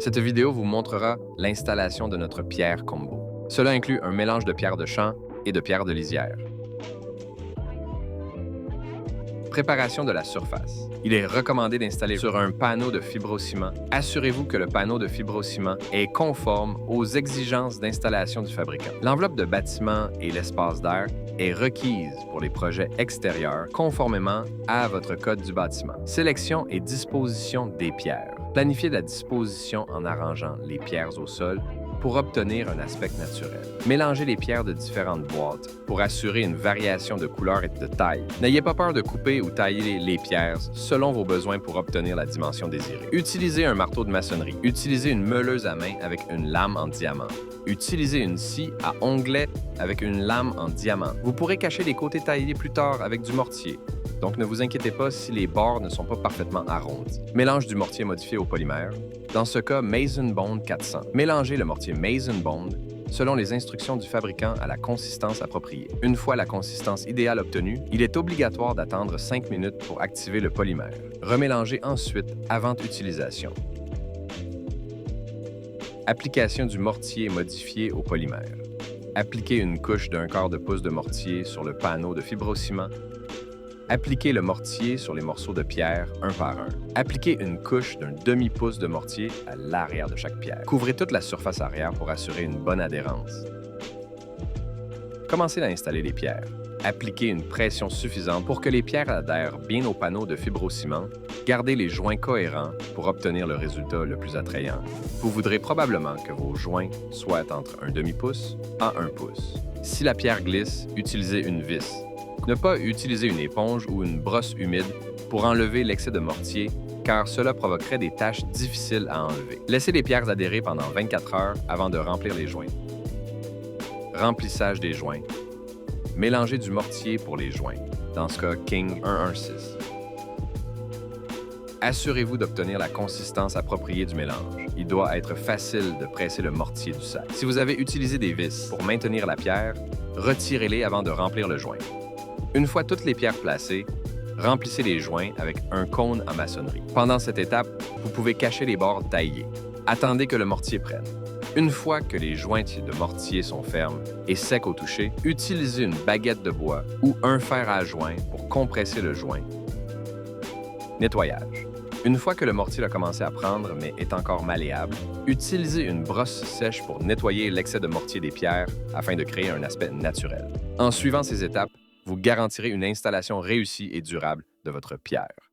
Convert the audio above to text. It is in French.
Cette vidéo vous montrera l'installation de notre pierre combo. Cela inclut un mélange de pierres de champ et de pierres de lisière. Préparation de la surface. Il est recommandé d'installer sur un panneau de fibrociment. Assurez-vous que le panneau de fibrociment est conforme aux exigences d'installation du fabricant. L'enveloppe de bâtiment et l'espace d'air est requise pour les projets extérieurs conformément à votre code du bâtiment. Sélection et disposition des pierres. Planifiez la disposition en arrangeant les pierres au sol pour obtenir un aspect naturel. Mélangez les pierres de différentes boîtes pour assurer une variation de couleur et de taille. N'ayez pas peur de couper ou tailler les pierres selon vos besoins pour obtenir la dimension désirée. Utilisez un marteau de maçonnerie. Utilisez une meuleuse à main avec une lame en diamant. Utilisez une scie à onglet avec une lame en diamant. Vous pourrez cacher les côtés taillés plus tard avec du mortier. Donc, ne vous inquiétez pas si les bords ne sont pas parfaitement arrondis. Mélange du mortier modifié au polymère. Dans ce cas, Mason Bond 400. Mélangez le mortier Mason Bond selon les instructions du fabricant à la consistance appropriée. Une fois la consistance idéale obtenue, il est obligatoire d'attendre 5 minutes pour activer le polymère. Remélangez ensuite avant utilisation. Application du mortier modifié au polymère. Appliquez une couche d'1/4 de pouce de mortier sur le panneau de fibrociment. Appliquez le mortier sur les morceaux de pierre, un par un. Appliquez une couche d'un demi-pouce de mortier à l'arrière de chaque pierre. Couvrez toute la surface arrière pour assurer une bonne adhérence. Commencez à installer les pierres. Appliquez une pression suffisante pour que les pierres adhèrent bien au panneau de fibrociment. Gardez les joints cohérents pour obtenir le résultat le plus attrayant. Vous voudrez probablement que vos joints soient entre un demi-pouce à 1 pouce. Si la pierre glisse, utilisez une vis. Ne pas utiliser une éponge ou une brosse humide pour enlever l'excès de mortier, car cela provoquerait des taches difficiles à enlever. Laissez les pierres adhérer pendant 24 heures avant de remplir les joints. Remplissage des joints. Mélangez du mortier pour les joints, dans ce cas King 116. Assurez-vous d'obtenir la consistance appropriée du mélange. Il doit être facile de presser le mortier du sac. Si vous avez utilisé des vis pour maintenir la pierre, retirez-les avant de remplir le joint. Une fois toutes les pierres placées, remplissez les joints avec un cône en maçonnerie. Pendant cette étape, vous pouvez cacher les bords taillés. Attendez que le mortier prenne. Une fois que les jointiers de mortier sont fermes et secs au toucher, utilisez une baguette de bois ou un fer à joint pour compresser le joint. Nettoyage. Une fois que le mortier a commencé à prendre mais est encore malléable, utilisez une brosse sèche pour nettoyer l'excès de mortier des pierres afin de créer un aspect naturel. En suivant ces étapes, vous garantirez une installation réussie et durable de votre pierre.